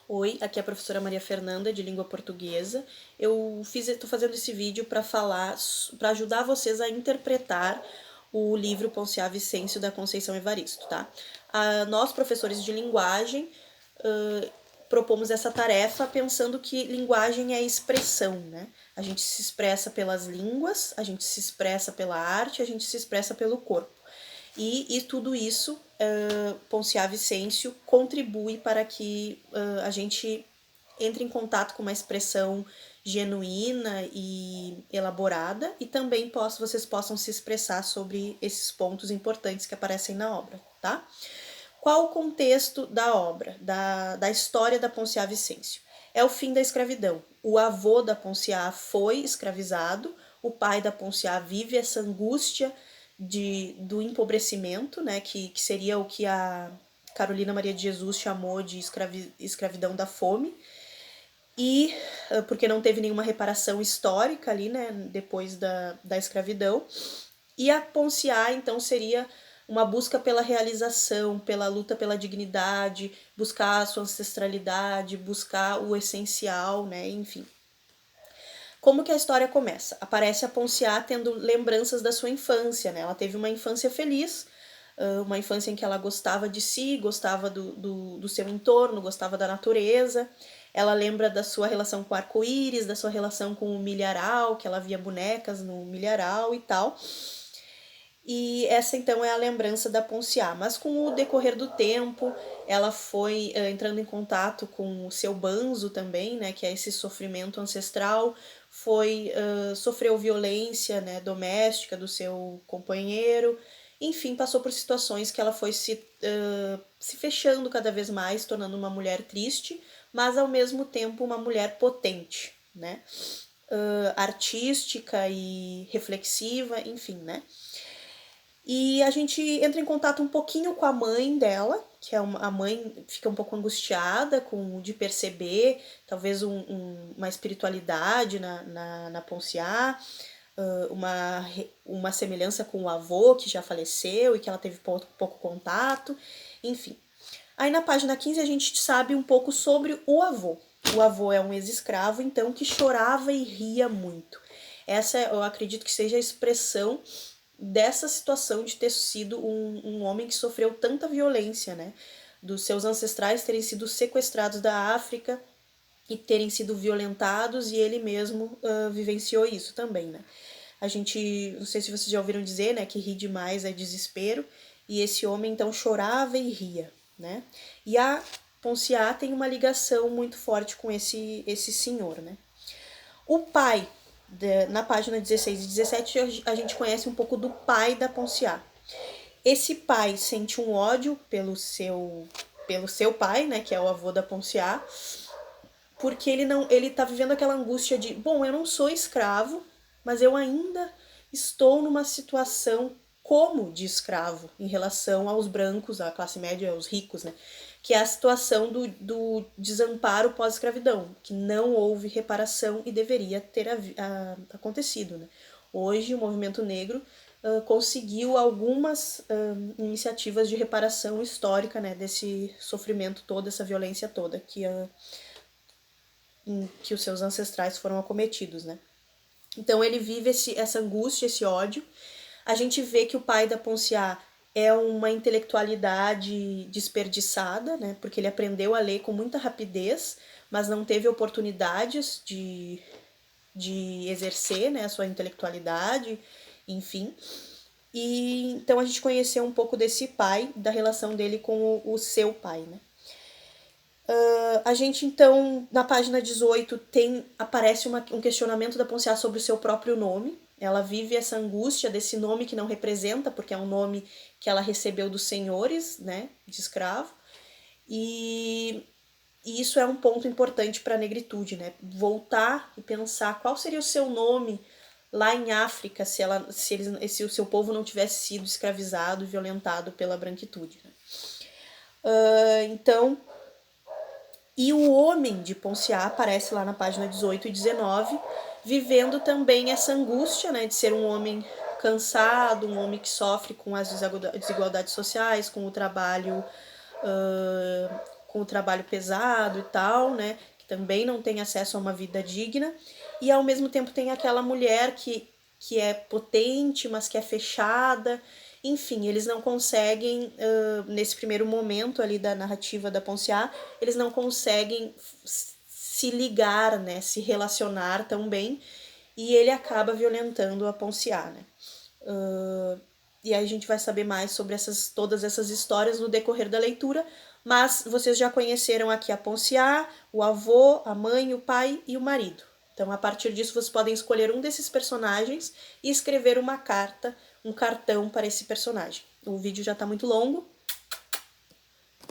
Oi, aqui é a professora Maria Fernanda, de língua portuguesa. Estou fazendo esse vídeo para para ajudar vocês a interpretar o livro Ponciá Vicêncio da Conceição Evaristo, tá? Nós, professores de linguagem, propomos essa tarefa pensando que linguagem é expressão, né? A gente se expressa pelas línguas, a gente se expressa pela arte, a gente se expressa pelo corpo. E tudo isso, Ponciá Vicêncio contribui para que a gente entre em contato com uma expressão genuína e elaborada e também vocês possam se expressar sobre esses pontos importantes que aparecem na obra, tá? Qual o contexto da obra, da história da Ponciá Vicêncio? É o fim da escravidão. O avô da Ponciá foi escravizado, o pai da Ponciá vive essa angústia do empobrecimento, né, que seria o que a Carolina Maria de Jesus chamou de escravidão da fome, e porque não teve nenhuma reparação histórica ali, né, depois da escravidão. E a Ponciá, então, seria uma busca pela realização, pela luta pela dignidade, buscar a sua ancestralidade, buscar o essencial, né, enfim. Como que a história começa? Aparece a Ponciá tendo lembranças da sua infância, né? Ela teve uma infância feliz, uma infância em que ela gostava de si, gostava do seu entorno, gostava da natureza. Ela lembra da sua relação com o arco-íris, da sua relação com o milharal, que ela via bonecas no milharal e tal. E essa então é a lembrança da Ponciá. Mas com o decorrer do tempo, ela foi entrando em contato com o seu banzo também, né, que é esse sofrimento ancestral, sofreu violência, né, doméstica do seu companheiro, enfim, passou por situações que ela foi se fechando cada vez mais, tornando uma mulher triste, mas ao mesmo tempo uma mulher potente, né, artística e reflexiva, enfim, né. E a gente entra em contato um pouquinho com a mãe dela, que é a mãe fica um pouco angustiada de perceber talvez uma espiritualidade na Ponciá, uma semelhança com o avô que já faleceu e que ela teve pouco contato, enfim. Aí na página 15 a gente sabe um pouco sobre o avô. O avô é um ex-escravo, então, que chorava e ria muito. Essa eu acredito que seja a expressão dessa situação de ter sido um homem que sofreu tanta violência, né? Dos seus ancestrais terem sido sequestrados da África e terem sido violentados, e ele mesmo vivenciou isso também, né? A gente, não sei se vocês já ouviram dizer, né, que rir demais é desespero, e esse homem então chorava e ria, né? E a Ponciá tem uma ligação muito forte com esse senhor, né? O pai, na página 16 e 17, a gente conhece um pouco do pai da Ponciá. Esse pai sente um ódio pelo seu pai, né, que é o avô da Ponciá, porque ele tá vivendo aquela angústia de, bom, eu não sou escravo, mas eu ainda estou numa situação como de escravo em relação aos brancos, à classe média, aos ricos, né? Que é a situação do desamparo pós-escravidão, que não houve reparação e deveria ter acontecido, né? Hoje o movimento negro conseguiu algumas iniciativas de reparação histórica, né, desse sofrimento todo, essa violência toda em que os seus ancestrais foram acometidos, né? Então ele vive essa angústia, esse ódio. A gente vê que o pai da Ponciá é uma intelectualidade desperdiçada, né? Porque ele aprendeu a ler com muita rapidez, mas não teve oportunidades de exercer, né, a sua intelectualidade, enfim. E então a gente conheceu um pouco desse pai, da relação dele com o seu pai, né? A gente, então, na página 18, aparece um questionamento da Ponciá sobre o seu próprio nome. Ela vive essa angústia desse nome que não representa, porque é um nome que ela recebeu dos senhores, né, de escravo. E isso é um ponto importante para a negritude, né? Voltar e pensar qual seria o seu nome lá em África se o seu povo não tivesse sido escravizado e violentado pela branquitude, né? Então, e o homem de Ponciá aparece lá na página 18 e 19, vivendo também essa angústia, né, de ser um homem cansado, um homem que sofre com as desigualdades sociais, com o trabalho com o trabalho pesado e tal, né, que também não tem acesso a uma vida digna, e ao mesmo tempo tem aquela mulher que é potente, mas que é fechada. Enfim, eles não conseguem, nesse primeiro momento ali da narrativa da Ponciá, eles não conseguem se ligar, né, se relacionar tão bem, e ele acaba violentando a Ponciá, né. E aí a gente vai saber mais sobre todas essas histórias no decorrer da leitura, mas vocês já conheceram aqui a Ponciá, o avô, a mãe, o pai e o marido. Então, a partir disso, vocês podem escolher um desses personagens e escrever uma carta, um cartão para esse personagem. O vídeo já está muito longo,